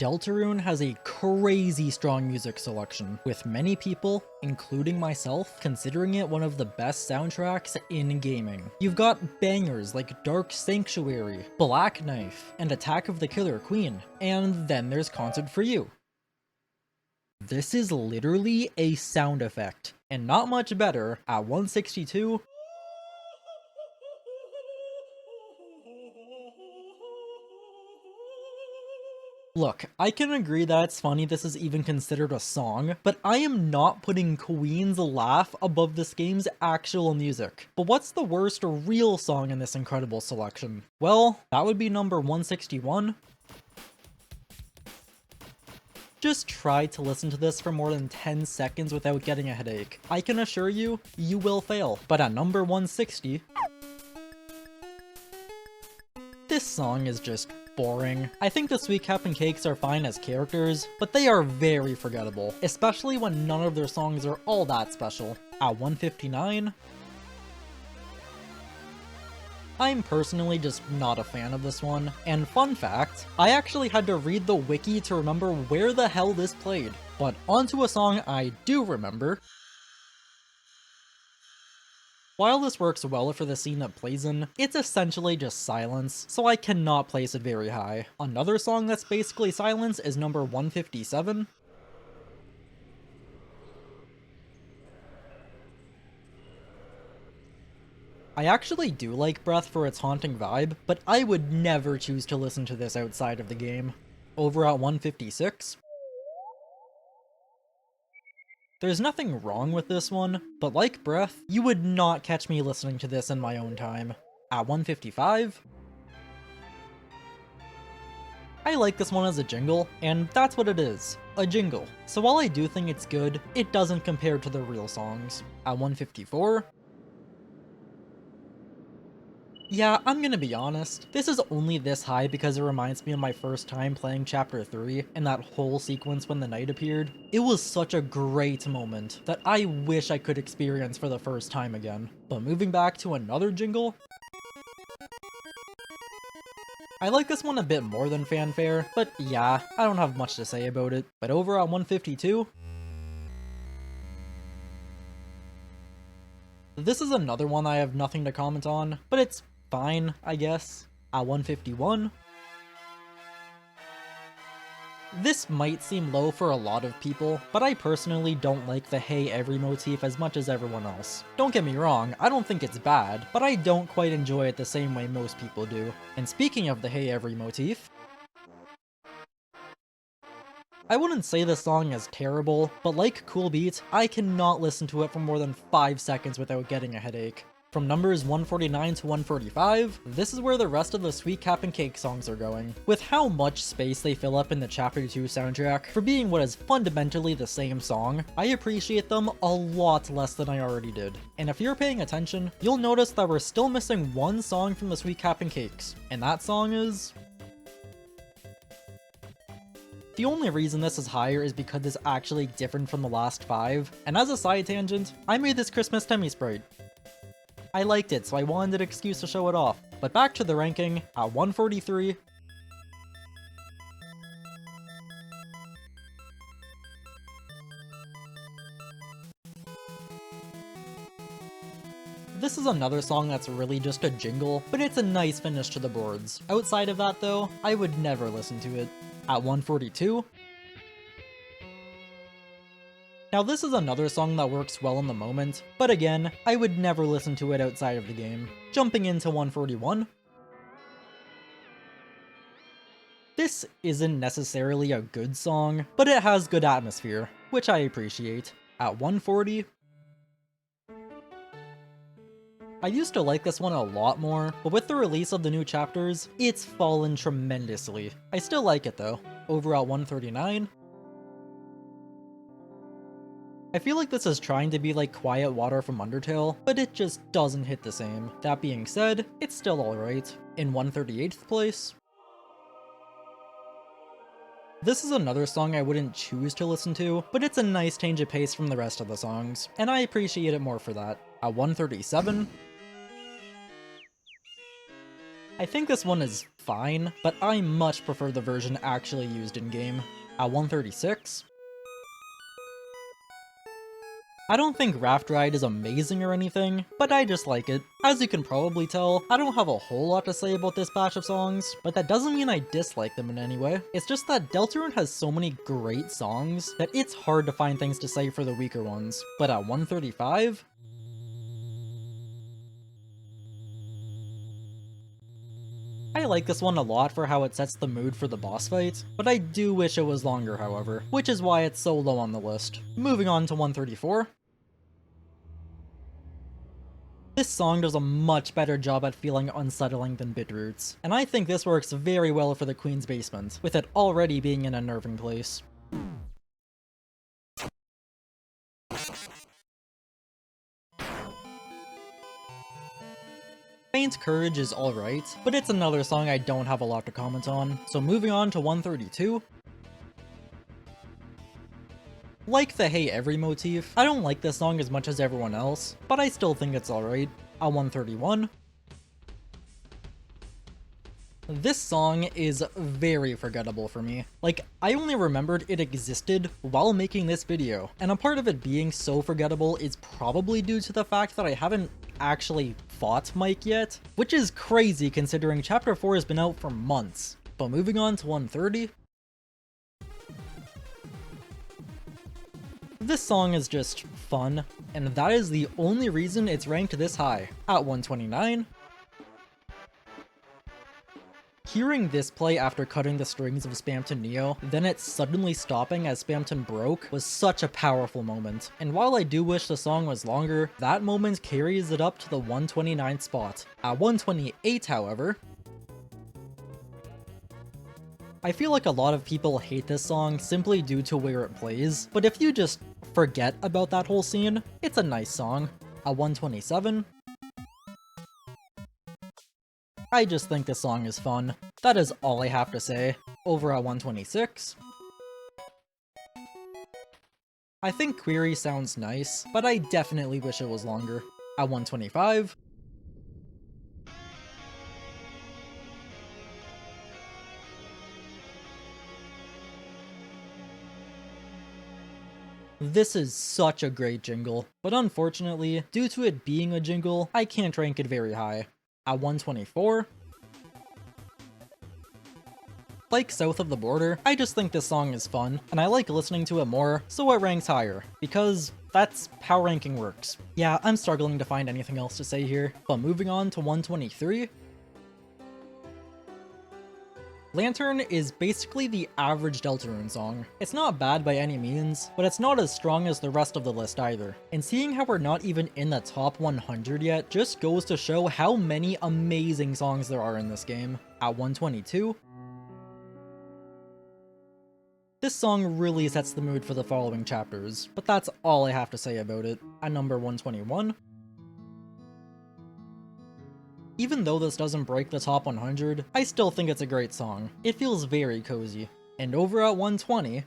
Deltarune has a crazy strong music selection, with many people, including myself, considering it one of the best soundtracks in gaming. You've got bangers like Dark Sanctuary, Black Knife, and Attack of the Killer Queen, and then there's Concert for You. This is literally a sound effect, and not much better at 162. Look, I can agree that it's funny this is even considered a song, but I am not putting Queen's laugh above this game's actual music. But what's the worst real song in this incredible selection? Well, that would be number 161. Just try to listen to this for more than 10 seconds without getting a headache. I can assure you, you will fail. But at number 160, this song is just boring. I think the Sweet Cap and Cakes are fine as characters, but they are very forgettable, especially when none of their songs are all that special. At 159, I'm personally just not a fan of this one, and fun fact, I actually had to read the wiki to remember where the hell this played. But onto a song I do remember. While this works well for the scene it plays in, it's essentially just silence, so I cannot place it very high. Another song that's basically silence is number 157. I actually do like Breath for its haunting vibe, but I would never choose to listen to this outside of the game. Over at 156. There's nothing wrong with this one, but like Breath, you would not catch me listening to this in my own time. At 155, I like this one as a jingle, and that's what it is, a jingle. So while I do think it's good, it doesn't compare to the real songs. At 154, yeah, I'm gonna be honest, this is only this high because it reminds me of my first time playing Chapter 3 and that whole sequence when the knight appeared. It was such a great moment that I wish I could experience for the first time again. But moving back to another jingle, I like this one a bit more than Fanfare, but yeah, I don't have much to say about it. But over on 152, this is another one I have nothing to comment on, but it's fine, I guess. At 151, this might seem low for a lot of people, but I personally don't like the Hey Every motif as much as everyone else. Don't get me wrong, I don't think it's bad, but I don't quite enjoy it the same way most people do. And speaking of the Hey Every motif, I wouldn't say this song is terrible, but like Cool Beat, I cannot listen to it for more than 5 seconds without getting a headache. From numbers 149 to 145, this is where the rest of the Sweet Cap and Cake songs are going. With how much space they fill up in the Chapter 2 soundtrack for being what is fundamentally the same song, I appreciate them a lot less than I already did. And if you're paying attention, you'll notice that we're still missing one song from the Sweet Cap and Cakes, and that song is... The only reason this is higher is because it's actually different from the last 5, and as a side tangent, I made this Christmas Temmie Sprite. I liked it, so I wanted an excuse to show it off. But back to the ranking, at 143, this is another song that's really just a jingle, but it's a nice finish to the boards. Outside of that though, I would never listen to it. At 142, now this is another song that works well in the moment, but again, I would never listen to it outside of the game. Jumping into 141, this isn't necessarily a good song, but it has good atmosphere, which I appreciate. At 140, I used to like this one a lot more, but with the release of the new chapters, it's fallen tremendously. I still like it though. Over at 139, I feel like this is trying to be like Quiet Water from Undertale, but it just doesn't hit the same. That being said, it's still alright. In 138th place, this is another song I wouldn't choose to listen to, but it's a nice change of pace from the rest of the songs, and I appreciate it more for that. At 137, I think this one is fine, but I much prefer the version actually used in-game. At 136, I don't think Raft Ride is amazing or anything, but I just like it. As you can probably tell, I don't have a whole lot to say about this batch of songs, but that doesn't mean I dislike them in any way. It's just that Deltarune has so many great songs that it's hard to find things to say for the weaker ones. But at 135, I like this one a lot for how it sets the mood for the boss fight, but I do wish it was longer however, which is why it's so low on the list. Moving on to 134. This song does a much better job at feeling unsettling than Bitroots, and I think this works very well for the Queen's Basement, with it already being an unnerving place. Faint Courage is alright, but it's another song I don't have a lot to comment on, so moving on to 132. Like the Hey Every motif, I don't like this song as much as everyone else, but I still think it's alright. At 131. This song is very forgettable for me. Like, I only remembered it existed while making this video, and a part of it being so forgettable is probably due to the fact that I haven't actually fought Mike yet, which is crazy considering Chapter 4 has been out for months. But moving on to 130. This song is just fun, and that is the only reason it's ranked this high. At 129. Hearing this play after cutting the strings of Spamton Neo, then it suddenly stopping as Spamton broke, was such a powerful moment. And while I do wish the song was longer, that moment carries it up to the 129th spot. At 128, however, I feel like a lot of people hate this song simply due to where it plays, but if you just forget about that whole scene, it's a nice song. At 127, I just think this song is fun. That is all I have to say. Over at 126, I think Query sounds nice, but I definitely wish it was longer. At 125, this is such a great jingle, but unfortunately, due to it being a jingle, I can't rank it very high. At 124, like South of the Border, I just think this song is fun, and I like listening to it more, so it ranks higher, because that's how ranking works. Yeah, I'm struggling to find anything else to say here, but moving on to 123, Lantern is basically the average Deltarune song. It's not bad by any means, but it's not as strong as the rest of the list either. And seeing how we're not even in the top 100 yet just goes to show how many amazing songs there are in this game. At 122, this song really sets the mood for the following chapters, but that's all I have to say about it. At number 121, even though this doesn't break the top 100, I still think it's a great song. It feels very cozy. And over at 120,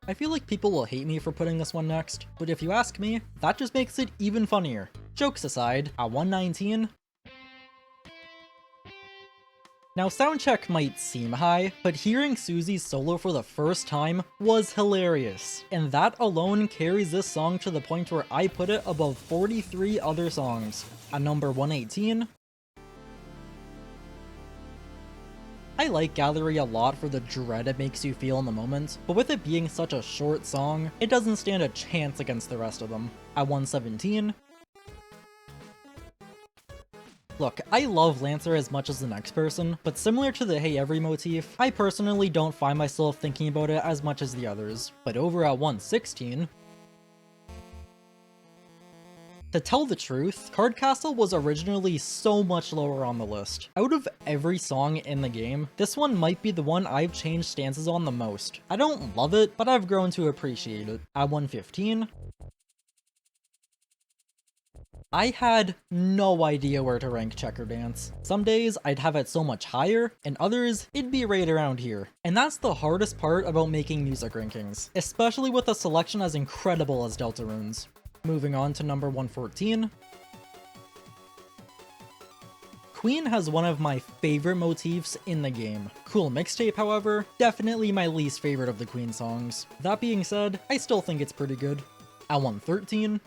I feel like people will hate me for putting this one next, but if you ask me, that just makes it even funnier. Jokes aside, at 119, now soundcheck might seem high, but hearing Susie's solo for the first time was hilarious, and that alone carries this song to the point where I put it above 43 other songs. At number 118, I like Gallery a lot for the dread it makes you feel in the moment, but with it being such a short song, it doesn't stand a chance against the rest of them. At 117, look, I love Lancer as much as the next person, but similar to the Hey Every motif, I personally don't find myself thinking about it as much as the others. But over at 116, to tell the truth, Card Castle was originally so much lower on the list. Out of every song in the game, this one might be the one I've changed stances on the most. I don't love it, but I've grown to appreciate it. At 115, I had no idea where to rank Checker Dance. Some days I'd have it so much higher, and others it'd be right around here. And that's the hardest part about making music rankings, especially with a selection as incredible as Deltarune's. Moving on to number 114. Queen has one of my favorite motifs in the game. Cool Mixtape, however, definitely my least favorite of the Queen songs. That being said, I still think it's pretty good. At 113,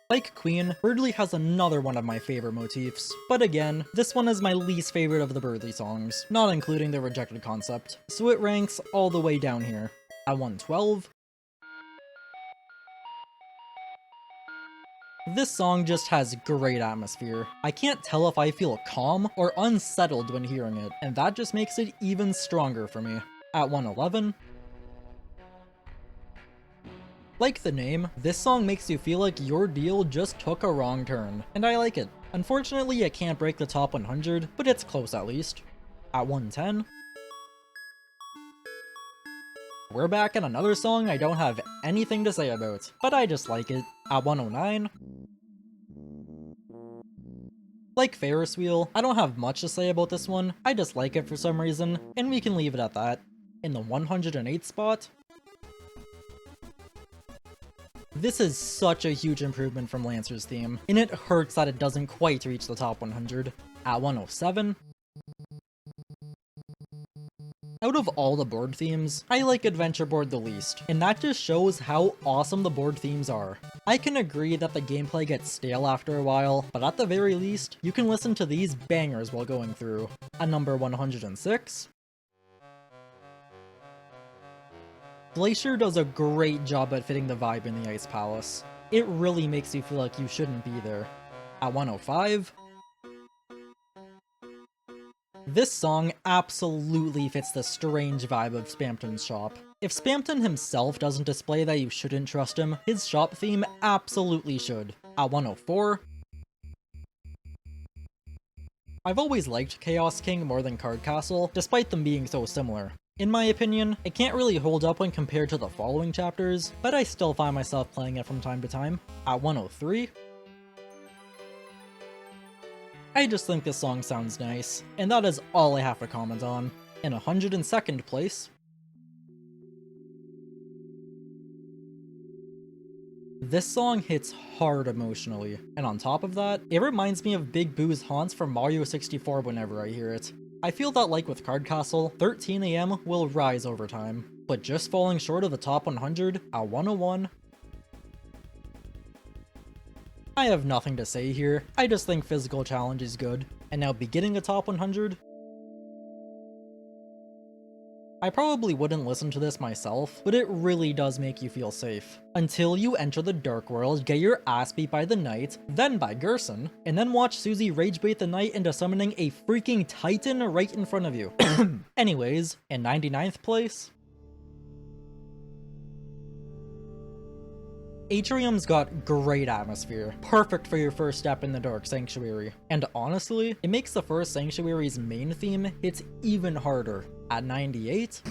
like Queen, Birdly has another one of my favorite motifs, but again, this one is my least favorite of the Birdly songs, not including the Rejected concept, so it ranks all the way down here. At 112, this song just has great atmosphere. I can't tell if I feel calm or unsettled when hearing it, and that just makes it even stronger for me. At 111, like the name, this song makes you feel like your deal just took a wrong turn, and I like it. Unfortunately, it can't break the top 100, but it's close at least. At 110, we're back in another song I don't have anything to say about, but I just like it. At 109, like Ferris Wheel, I don't have much to say about this one, I just like it for some reason, and we can leave it at that. In the 108th spot, this is such a huge improvement from Lancer's theme, and it hurts that it doesn't quite reach the top 100. At 107, out of all the board themes, I like Adventure Board the least, and that just shows how awesome the board themes are. I can agree that the gameplay gets stale after a while, but at the very least, you can listen to these bangers while going through. At number 106, Glacier does a great job at fitting the vibe in the Ice Palace. It really makes you feel like you shouldn't be there. At 105, this song absolutely fits the strange vibe of Spamton's shop. If Spamton himself doesn't display that you shouldn't trust him, his shop theme absolutely should. At 104, I've always liked Chaos King more than Card Castle, despite them being so similar. In my opinion, it can't really hold up when compared to the following chapters, but I still find myself playing it from time to time. At 103, I just think this song sounds nice, and that is all I have to comment on. In 102nd place, this song hits hard emotionally, and on top of that, it reminds me of Big Boo's haunts from Mario 64 whenever I hear it. I feel that like with Card Castle, 13 AM will rise over time, but just falling short of the top 100 at 101. I have nothing to say here, I just think Physical Challenge is good, and now beginning the top 100, I probably wouldn't listen to this myself, but it really does make you feel safe. Until you enter the Dark World, get your ass beat by the Knight, then by Gerson, and then watch Susie ragebait the Knight into summoning a freaking Titan right in front of you. Anyways, in 99th place, Atrium's got great atmosphere, perfect for your first step in the Dark Sanctuary, and honestly, it makes the first Sanctuary's main theme hit even harder. At 98,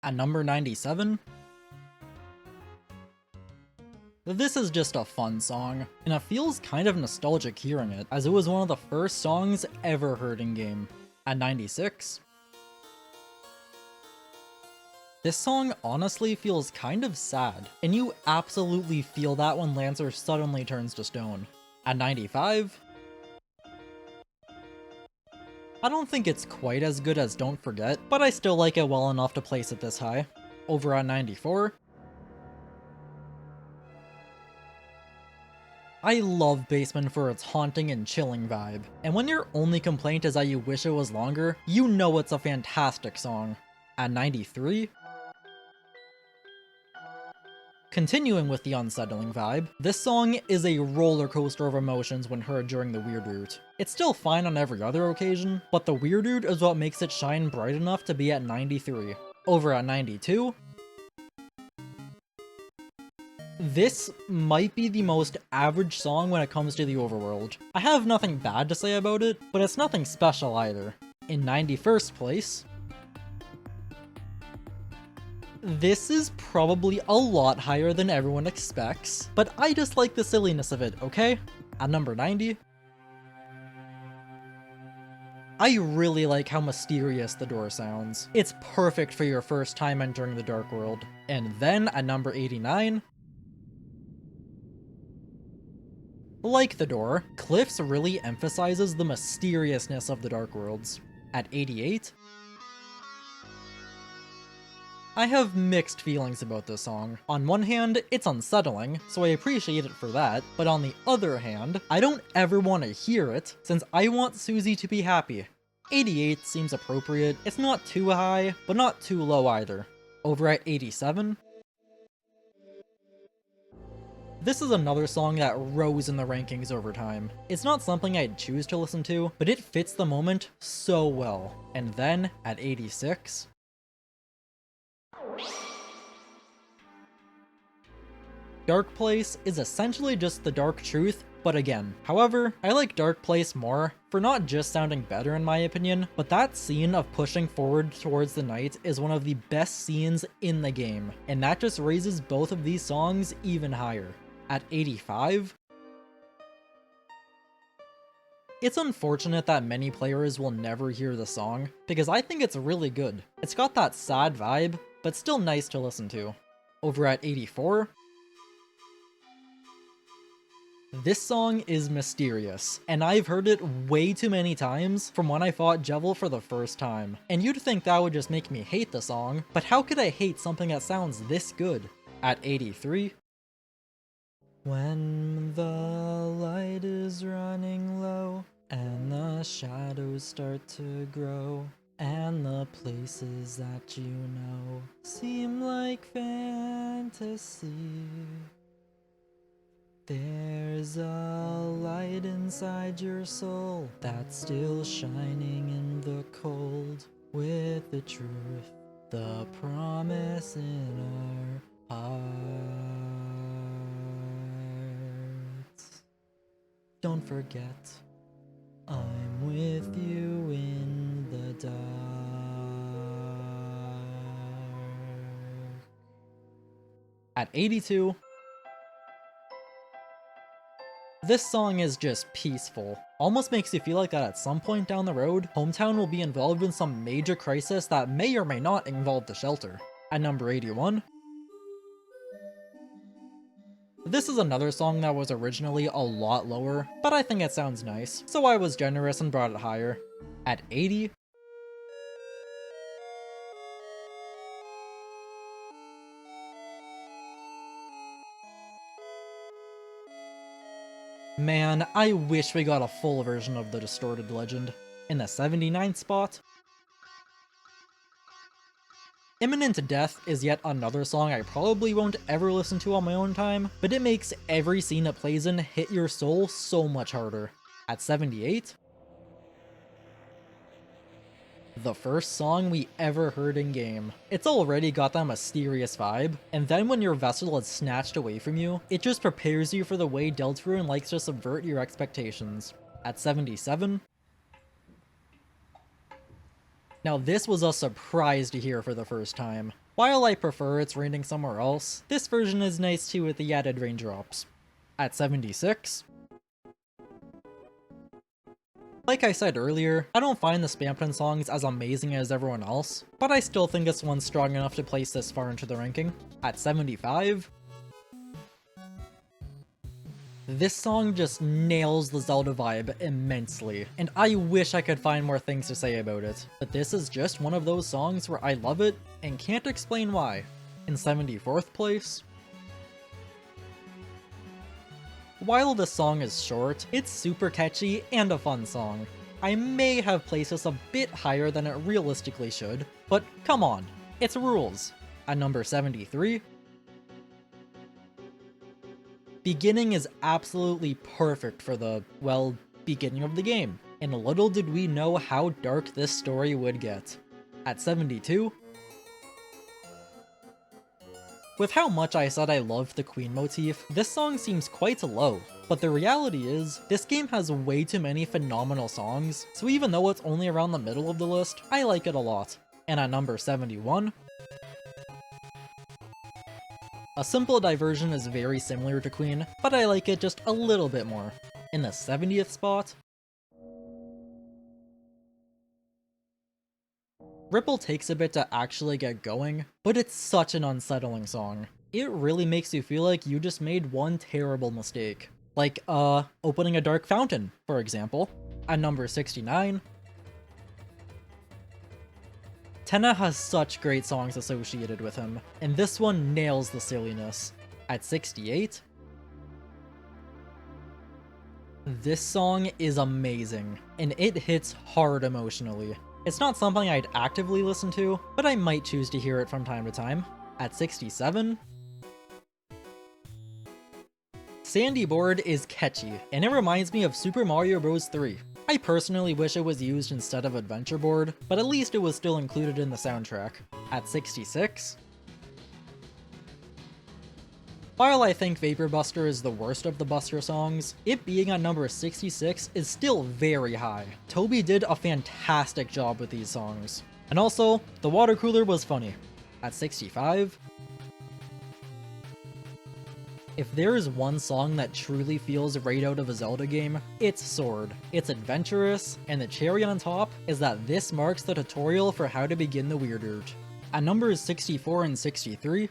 at number 97, this is just a fun song, and it feels kind of nostalgic hearing it, as it was one of the first songs ever heard in-game. At 96, this song honestly feels kind of sad, and you absolutely feel that when Lancer suddenly turns to stone. At 95, I don't think it's quite as good as Don't Forget, but I still like it well enough to place it this high. Over at 94, I love Basement for its haunting and chilling vibe, and when your only complaint is that you wish it was longer, you know it's a fantastic song. At 93, Continuing with the unsettling vibe, this song is a roller coaster of emotions when heard during the weird route. It's still fine on every other occasion, but the weird route is what makes it shine bright enough to be at 93. Over at 92, this might be the most average song when it comes to the overworld. I have nothing bad to say about it, but it's nothing special either. In 91st place, this is probably a lot higher than everyone expects, but I just like the silliness of it, okay? At number 90, I really like how mysterious the door sounds. It's perfect for your first time entering the Dark World. And then at number 89, like the door, Cliffs really emphasizes the mysteriousness of the Dark Worlds. At 88, I have mixed feelings about this song. On one hand, it's unsettling, so I appreciate it for that, but on the other hand, I don't ever want to hear it, since I want Susie to be happy. 88 seems appropriate. It's not too high, but not too low either. Over at 87, this is another song that rose in the rankings over time. It's not something I'd choose to listen to, but it fits the moment so well. And then, at 86, Dark Place is essentially just the dark truth, but again. However, I like Dark Place more for not just sounding better in my opinion, but that scene of pushing forward towards the night is one of the best scenes in the game, and that just raises both of these songs even higher. At 85, it's unfortunate that many players will never hear the song, because I think it's really good. It's got that sad vibe, but still nice to listen to. Over at 84, this song is mysterious, and I've heard it way too many times from when I fought Jevil for the first time. And you'd think that would just make me hate the song, but how could I hate something that sounds this good? At 83, when the light is running low, and the shadows start to grow, and the places that you know seem like fantasy, there's a light inside your soul that's still shining in the cold, with the truth, the promise in our hearts. Don't forget, I'm with you in the dark. At 82, this song is just peaceful. Almost makes you feel like that at some point down the road, Hometown will be involved in some major crisis that may or may not involve the shelter. At number 81, this is another song that was originally a lot lower, but I think it sounds nice, so I was generous and brought it higher. At 80, man, I wish we got a full version of the Distorted Legend. In the 79th spot, Imminent Death is yet another song I probably won't ever listen to on my own time, but it makes every scene it plays in hit your soul so much harder. At 78, the first song we ever heard in game. It's already got that mysterious vibe, and then when your vessel is snatched away from you, it just prepares you for the way Deltarune likes to subvert your expectations. At 77, now this was a surprise to hear for the first time. While I prefer its rating somewhere else, this version is nice too with the added raindrops. At 76, like I said earlier, I don't find the Spampton songs as amazing as everyone else, but I still think this one's strong enough to place this far into the ranking. At 75, this song just nails the Zelda vibe immensely, and I wish I could find more things to say about it, but this is just one of those songs where I love it and can't explain why. In 74th place, while the song is short, it's super catchy and a fun song. I may have placed this a bit higher than it realistically should, but come on, it's rules. At number 73, Beginning is absolutely perfect for the, well, beginning of the game, and little did we know how dark this story would get. At 72, with how much I said I loved the Queen motif, this song seems quite low, but the reality is, this game has way too many phenomenal songs, so even though it's only around the middle of the list, I like it a lot. And at number 71, a simple diversion is very similar to Queen, but I like it just a little bit more. In the 70th spot, Ripple takes a bit to actually get going, but it's such an unsettling song. It really makes you feel like you just made one terrible mistake. Like, opening a dark fountain, for example. At number 69, Tenna has such great songs associated with him, and this one nails the silliness. At 68, this song is amazing, and it hits hard emotionally. It's not something I'd actively listen to, but I might choose to hear it from time to time. At 67, Sandy Board is catchy, and it reminds me of Super Mario Bros. 3. I personally wish it was used instead of Adventure Board, but at least it was still included in the soundtrack. At 66, while I think Vapor Buster is the worst of the Buster songs, it being at number 66 is still very high. Toby did a fantastic job with these songs. And also, the water cooler was funny. At 65, if there is one song that truly feels right out of a Zelda game, it's Sword. It's adventurous, and the cherry on top is that this marks the tutorial for how to begin the Weird Route. At numbers 64 and 63,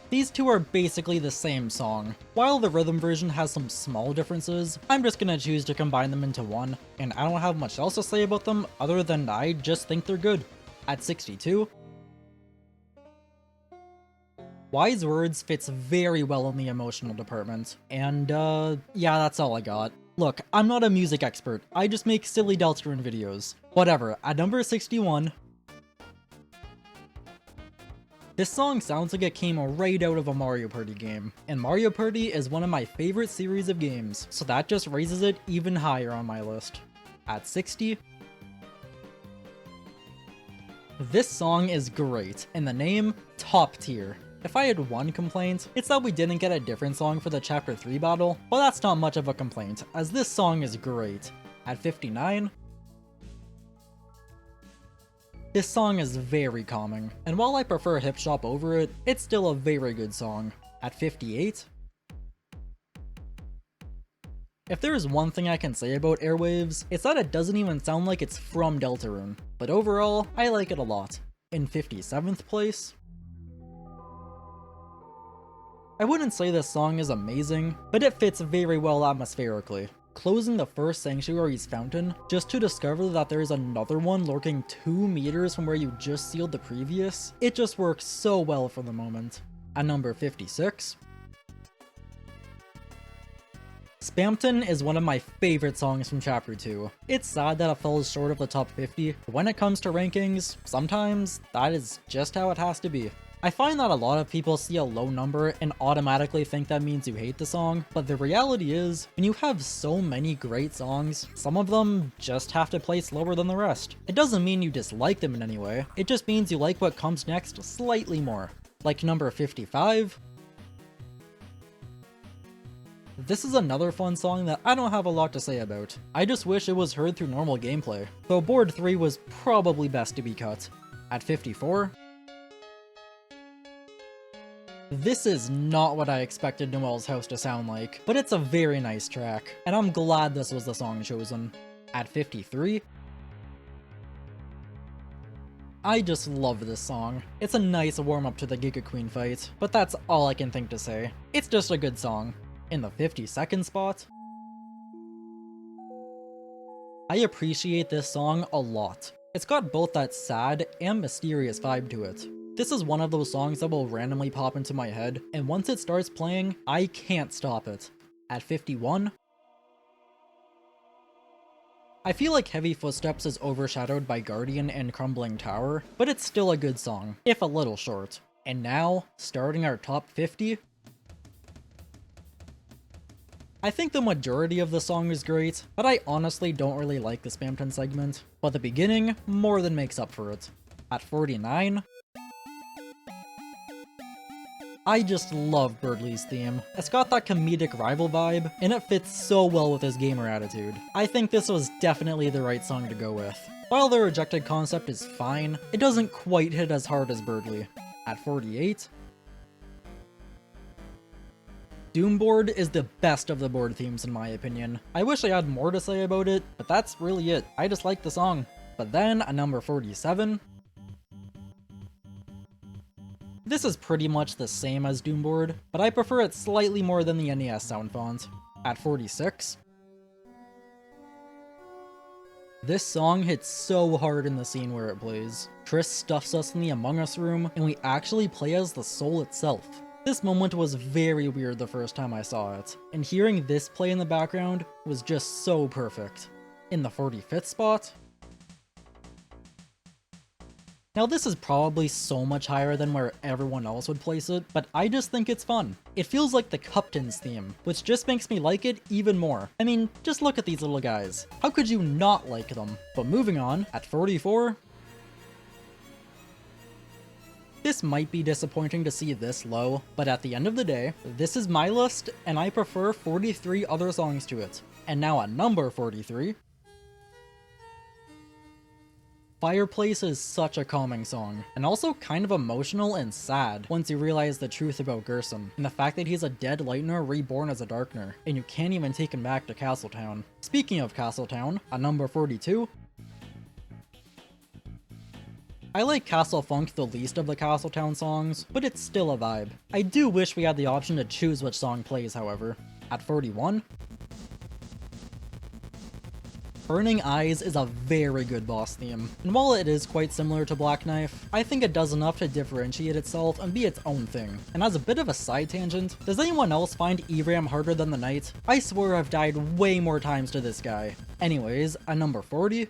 these two are basically the same song. While the rhythm version has some small differences, I'm just gonna choose to combine them into one, and I don't have much else to say about them other than I just think they're good. At 62, Wise Words fits very well in the emotional department, and yeah, that's all I got. Look, I'm not a music expert, I just make silly Deltarune videos. Whatever, at number 61, this song sounds like it came right out of a Mario Party game, and Mario Party is one of my favorite series of games, so that just raises it even higher on my list. At 60, this song is great, and the name, top tier. If I had one complaint, it's that we didn't get a different song for the Chapter 3 battle, but that's not much of a complaint, as this song is great. At 59, this song is very calming, and while I prefer Hip Shop over it, it's still a very good song. At 58, if there is one thing I can say about Airwaves, it's that it doesn't even sound like it's from Deltarune, but overall, I like it a lot. In 57th place, I wouldn't say this song is amazing, but it fits very well atmospherically. Closing the first Sanctuary's fountain, just to discover that there is another one lurking 2 meters from where you just sealed the previous, it just works so well for the moment. At number 56, Spamton is one of my favorite songs from Chapter 2. It's sad that it falls short of the top 50, but when it comes to rankings, sometimes that is just how it has to be. I find that a lot of people see a low number and automatically think that means you hate the song, but the reality is, when you have so many great songs, some of them just have to place lower than the rest. It doesn't mean you dislike them in any way, it just means you like what comes next slightly more. Like number 55, this is another fun song that I don't have a lot to say about. I just wish it was heard through normal gameplay, though Board 3 was probably best to be cut. At 54, this is not what I expected Noelle's House to sound like, but it's a very nice track, and I'm glad this was the song chosen. At 53, I just love this song. It's a nice warm-up to the Giga Queen fight, but that's all I can think to say. It's just a good song. In the 52nd spot, I appreciate this song a lot. It's got both that sad and mysterious vibe to it. This is one of those songs that will randomly pop into my head, and once it starts playing, I can't stop it. At 51, I feel like Heavy Footsteps is overshadowed by Guardian and Crumbling Tower, but it's still a good song, if a little short. And now, starting our top 50. I think the majority of the song is great, but I honestly don't really like the Spamton segment. But the beginning more than makes up for it. At 49, I just love Birdley's theme. It's got that comedic rival vibe, and it fits so well with his gamer attitude. I think this was definitely the right song to go with. While the rejected concept is fine, it doesn't quite hit as hard as Birdley. At 48, Doomboard is the best of the board themes in my opinion. I wish I had more to say about it, but that's really it. I just like the song. But then, at number 47, this is pretty much the same as Doomboard, but I prefer it slightly more than the NES sound font. At 46, this song hits so hard in the scene where it plays. Triss stuffs us in the Among Us room, and we actually play as the soul itself. This moment was very weird the first time I saw it, and hearing this play in the background was just so perfect. In the 45th spot, now this is probably so much higher than where everyone else would place it, but I just think it's fun. It feels like the Cupton's theme, which just makes me like it even more. I mean, just look at these little guys. How could you not like them? But moving on, at 44, this might be disappointing to see this low, but at the end of the day, this is my list, and I prefer 43 other songs to it. And now at number 43, Fireplace is such a calming song, and also kind of emotional and sad once you realize the truth about Gerson, and the fact that he's a dead Lightner reborn as a Darkner, and you can't even take him back to Castletown. Speaking of Castletown, at number 42, I like Castle Funk the least of the Castletown songs, but it's still a vibe. I do wish we had the option to choose which song plays, however. At 41, Burning Eyes is a very good boss theme, and while it is quite similar to Black Knife, I think it does enough to differentiate itself and be its own thing. And as a bit of a side tangent, does anyone else find Eram harder than the Knight? I swear I've died way more times to this guy. Anyways, at number 40,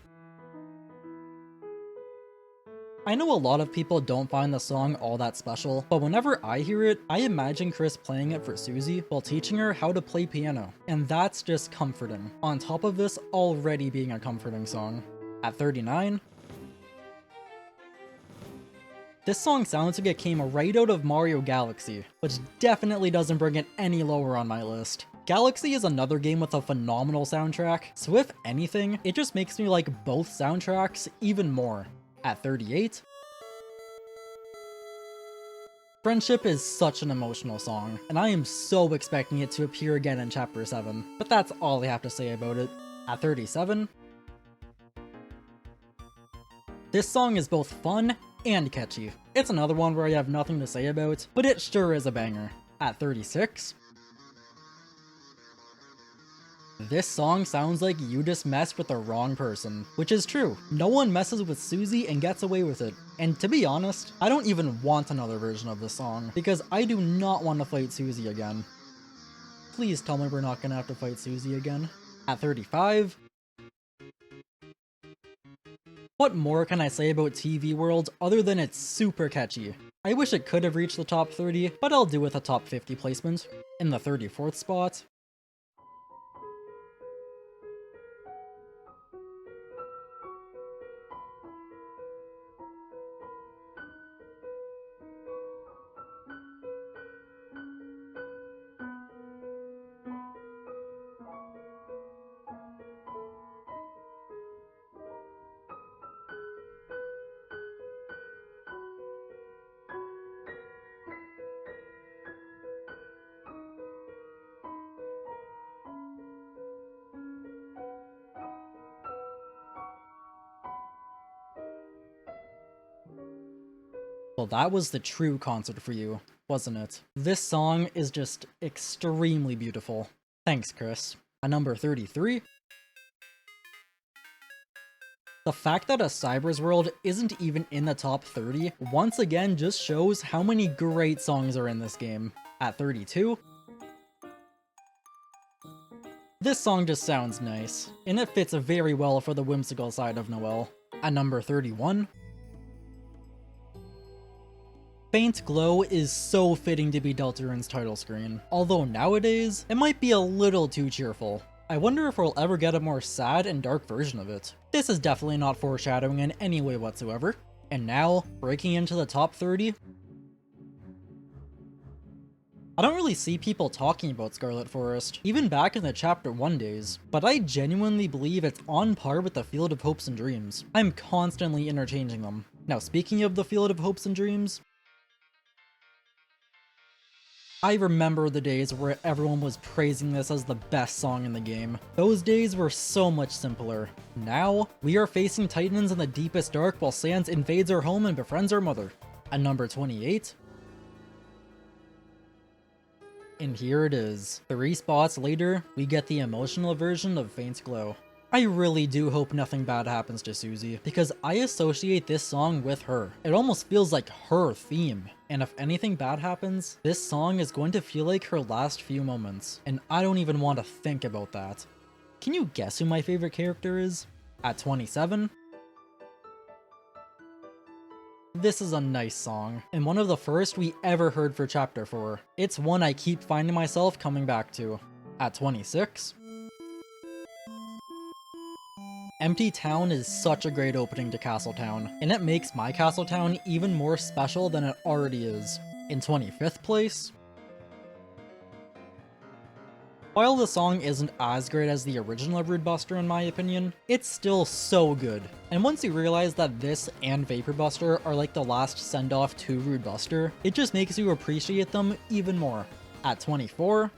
I know a lot of people don't find the song all that special, but whenever I hear it, I imagine Chris playing it for Susie while teaching her how to play piano, and that's just comforting, on top of this already being a comforting song. At 39, this song sounds like it came right out of Mario Galaxy, which definitely doesn't bring it any lower on my list. Galaxy is another game with a phenomenal soundtrack, so if anything, it just makes me like both soundtracks even more. At 38, Friendship is such an emotional song, and I am so expecting it to appear again in Chapter 7, but that's all I have to say about it. At 37, this song is both fun and catchy. It's another one where I have nothing to say about, but it sure is a banger. At 36, this song sounds like you just messed with the wrong person, which is true. No one messes with Susie and gets away with it. And to be honest, I don't even want another version of this song, because I do not want to fight Susie again. Please tell me we're not gonna have to fight Susie again. At 35, what more can I say about TV World other than it's super catchy? I wish it could have reached the top 30, but I'll do with a top 50 placement. In the 34th spot, well, that was the true concert for you, wasn't it? This song is just extremely beautiful. Thanks, Chris. At number 33, the fact that a Cyber's World isn't even in the top 30 once again just shows how many great songs are in this game. At 32, this song just sounds nice, and it fits very well for the whimsical side of Noelle. At number 31, Faint Glow is so fitting to be Deltarune's title screen, although nowadays, it might be a little too cheerful. I wonder if we'll ever get a more sad and dark version of it. This is definitely not foreshadowing in any way whatsoever. And now, breaking into the top 30, I don't really see people talking about Scarlet Forest, even back in the Chapter 1 days, but I genuinely believe it's on par with the Field of Hopes and Dreams. I'm constantly interchanging them. Now, speaking of the Field of Hopes and Dreams, I remember the days where everyone was praising this as the best song in the game. Those days were so much simpler. Now, we are facing titans in the deepest dark while Sans invades our home and befriends our mother. At number 28, and here it is. 3 spots later, we get the emotional version of Faint Glow. I really do hope nothing bad happens to Susie, because I associate this song with her. It almost feels like her theme. And if anything bad happens, this song is going to feel like her last few moments. And I don't even want to think about that. Can you guess who my favorite character is? At 27, this is a nice song, and one of the first we ever heard for Chapter 4. It's one I keep finding myself coming back to. At 26, Empty Town is such a great opening to Castletown, and it makes my Castletown even more special than it already is. In 25th place, while the song isn't as great as the original Rude Buster in my opinion, it's still so good. And once you realize that this and Vapor Buster are like the last send-off to Rude Buster, it just makes you appreciate them even more. At 24,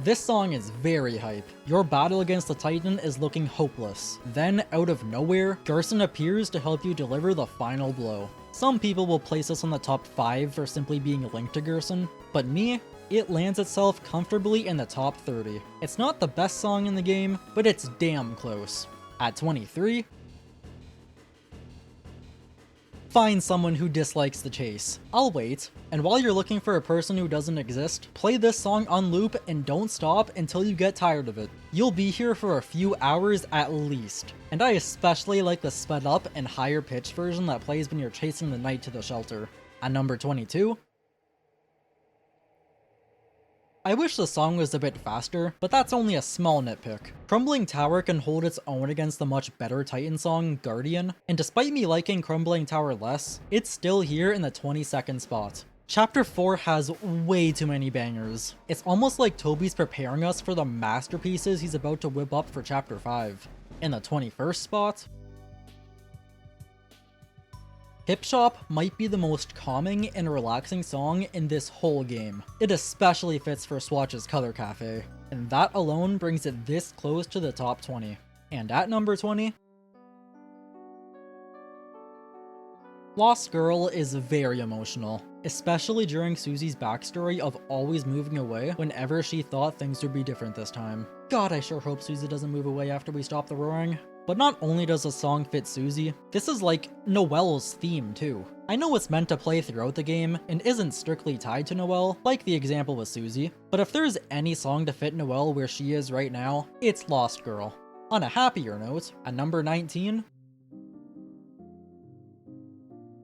this song is very hype. Your battle against the Titan is looking hopeless. Then, out of nowhere, Gerson appears to help you deliver the final blow. Some people will place this on the top 5 for simply being linked to Gerson, but me, it lands itself comfortably in the top 30. It's not the best song in the game, but it's damn close. At 23, find someone who dislikes the chase. I'll wait, and while you're looking for a person who doesn't exist, play this song on loop and don't stop until you get tired of it. You'll be here for a few hours at least. And I especially like the sped up and higher pitched version that plays when you're chasing the knight to the shelter. At number 22, I wish the song was a bit faster, but that's only a small nitpick. Crumbling Tower can hold its own against the much better Titan song, Guardian, and despite me liking Crumbling Tower less, it's still here in the 22nd spot. Chapter 4 has way too many bangers. It's almost like Toby's preparing us for the masterpieces he's about to whip up for Chapter 5. In the 21st spot, Hip Shop might be the most calming and relaxing song in this whole game. It especially fits for Swatch's Color Cafe, and that alone brings it this close to the top 20. And at number 20, Lost Girl is very emotional, especially during Susie's backstory of always moving away whenever she thought things would be different this time. God, I sure hope Susie doesn't move away after we stop the roaring. But not only does the song fit Susie, this is like Noelle's theme too. I know it's meant to play throughout the game and isn't strictly tied to Noelle, like the example with Susie, but if there's any song to fit Noelle where she is right now, it's Lost Girl. On a happier note, at number 19,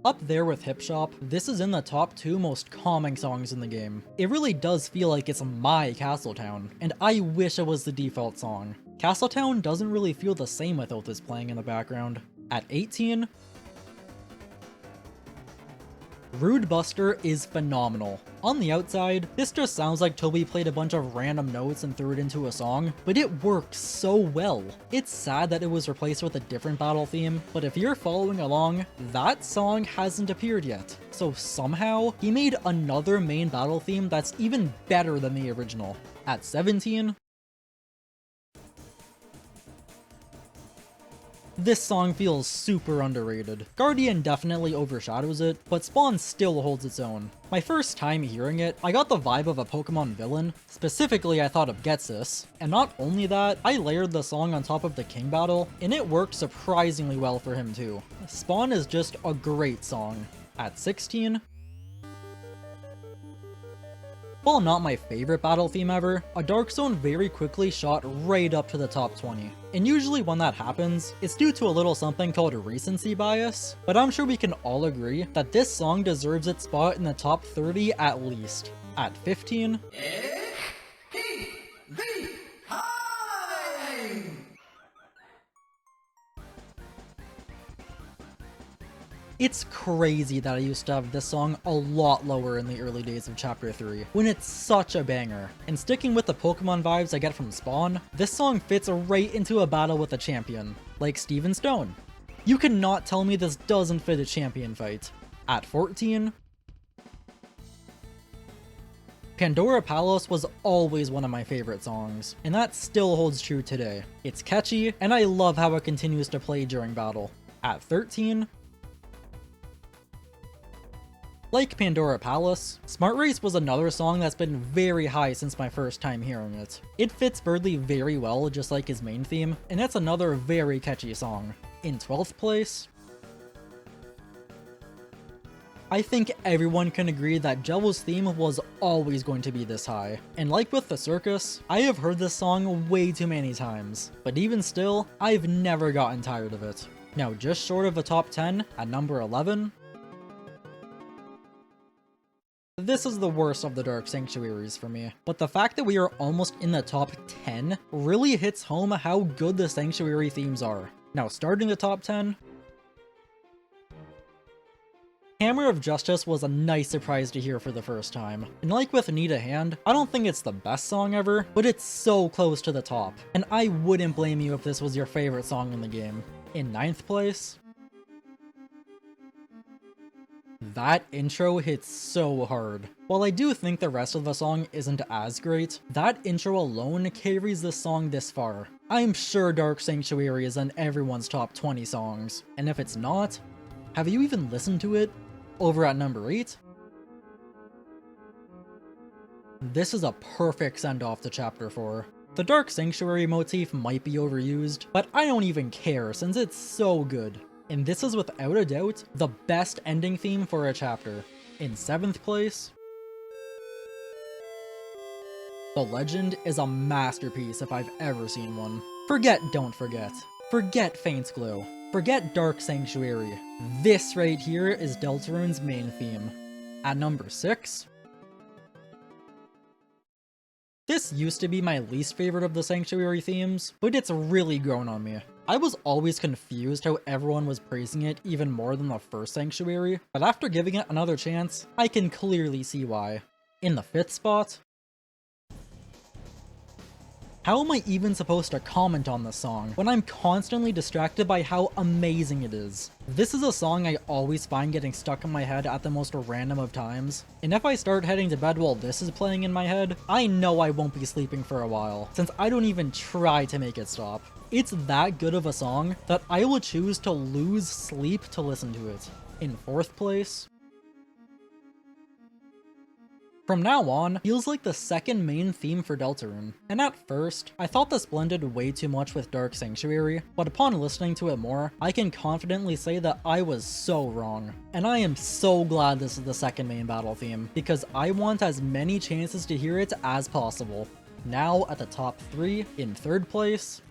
up there with Hip Shop, this is in the top 2 most calming songs in the game. It really does feel like it's my Castletown, and I wish it was the default song. Castletown doesn't really feel the same without this playing in the background. At 18, Rude Buster is phenomenal. On the outside, this just sounds like Toby played a bunch of random notes and threw it into a song, but it works so well. It's sad that it was replaced with a different battle theme, but if you're following along, that song hasn't appeared yet. So somehow, he made another main battle theme that's even better than the original. At 17, this song feels super underrated. Guardian definitely overshadows it, but Spawn still holds its own. My first time hearing it, I got the vibe of a Pokemon villain. Specifically, I thought of Getsis. And not only that, I layered the song on top of the King battle, and it worked surprisingly well for him too. Spawn is just a great song. At 16, While not my favorite battle theme ever, a Dark Zone very quickly shot right up to the top 20. And usually when that happens, it's due to a little something called recency bias, but I'm sure we can all agree that this song deserves its spot in the top 30 at least. At 15, it's crazy that I used to have this song a lot lower in the early days of Chapter 3, when it's such a banger. And sticking with the Pokemon vibes I get from Spawn, this song fits right into a battle with a champion, like Steven Stone. You cannot tell me this doesn't fit a champion fight. At 14, Pandora Palace was always one of my favorite songs, and that still holds true today. It's catchy, and I love how it continues to play during battle. At 13, like Pandora Palace, Smart Race was another song that's been very high since my first time hearing it. It fits Birdly very well, just like his main theme, and it's another very catchy song. In 12th place, I think everyone can agree that Jello's theme was always going to be this high. And like with the circus, I have heard this song way too many times, but even still, I've never gotten tired of it. Now just short of a top 10, at number 11, this is the worst of the Dark Sanctuaries for me, but the fact that we are almost in the top 10 really hits home how good the Sanctuary themes are. Now starting the top 10, Hammer of Justice was a nice surprise to hear for the first time. And like with Need a Hand, I don't think it's the best song ever, but it's so close to the top, and I wouldn't blame you if this was your favorite song in the game. In 9th place, that intro hits so hard. While I do think the rest of the song isn't as great, that intro alone carries this song this far. I'm sure Dark Sanctuary is in everyone's top 20 songs, and if it's not, have you even listened to it? Over at number 8, this is a perfect send-off to Chapter 4. The Dark Sanctuary motif might be overused, but I don't even care since it's so good. And this is without a doubt the best ending theme for a chapter. In 7th place, The Legend is a masterpiece if I've ever seen one. Forget Don't Forget. Forget Faint Glow. Forget Dark Sanctuary. This right here is Deltarune's main theme. At number 6, this used to be my least favorite of the Sanctuary themes, but it's really grown on me. I was always confused how everyone was praising it even more than the first Sanctuary, but after giving it another chance, I can clearly see why. In the 5th spot, how am I even supposed to comment on this song when I'm constantly distracted by how amazing it is? This is a song I always find getting stuck in my head at the most random of times, and if I start heading to bed while this is playing in my head, I know I won't be sleeping for a while, since I don't even try to make it stop. It's that good of a song that I will choose to lose sleep to listen to it. In 4th place, From Now On feels like the second main theme for Deltarune, and at first, I thought this blended way too much with Dark Sanctuary, but upon listening to it more, I can confidently say that I was so wrong. And I am so glad this is the second main battle theme, because I want as many chances to hear it as possible. Now at the top 3, in 3rd place,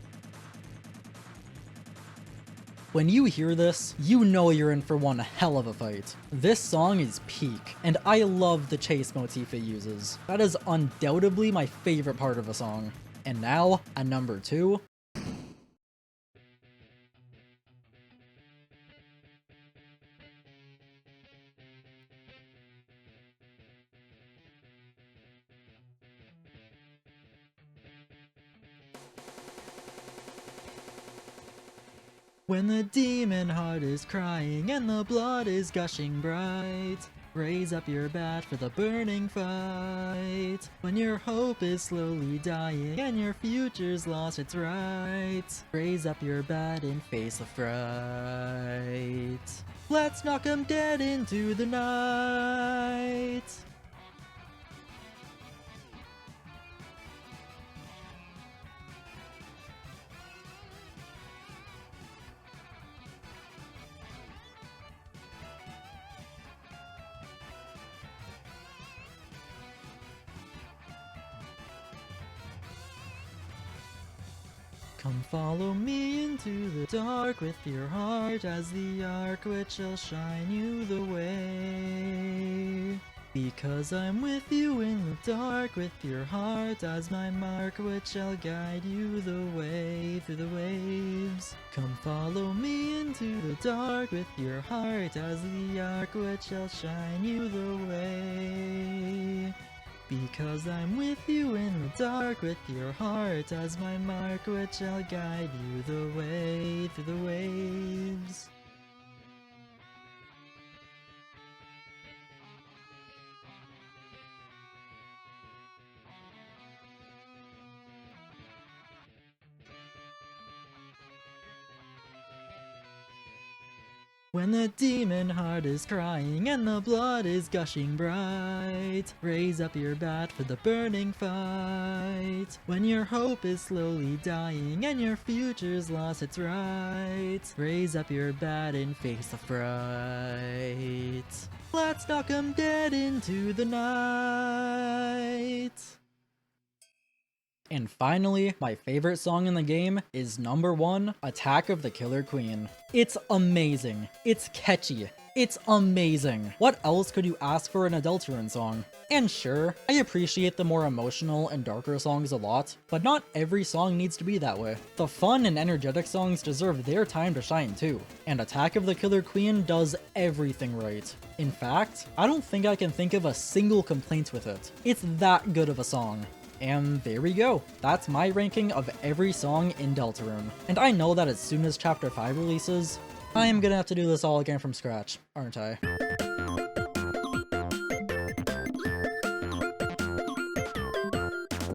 when you hear this, you know you're in for one hell of a fight. This song is peak, and I love the chase motif it uses. That is undoubtedly my favorite part of the song. And now, at number 2, when the demon heart is crying and the blood is gushing bright, raise up your bat for the burning fight. When your hope is slowly dying and your future's lost its right, raise up your bat and face the fright. Let's knock 'em dead into the night. Come follow me into the dark with your heart as the arc which shall shine you the way. Because I'm with you in the dark with your heart as my mark which shall guide you the way through the waves. Come follow me into the dark with your heart as the arc which shall shine you the way. Because I'm with you in the dark with your heart as my mark which shall guide you the way through the waves. When the demon heart is crying and the blood is gushing bright, raise up your bat for the burning fight. When your hope is slowly dying and your future's lost its right, raise up your bat and face the fright. Let's knock 'em dead into the night. And finally, my favorite song in the game is number 1, Attack of the Killer Queen. It's amazing. It's catchy. It's amazing. What else could you ask for in a Deltarune song? And sure, I appreciate the more emotional and darker songs a lot, but not every song needs to be that way. The fun and energetic songs deserve their time to shine too, and Attack of the Killer Queen does everything right. In fact, I don't think I can think of a single complaint with it. It's that good of a song. And there we go. That's my ranking of every song in Deltarune. And I know that as soon as Chapter 5 releases, I am gonna have to do this all again from scratch, aren't I?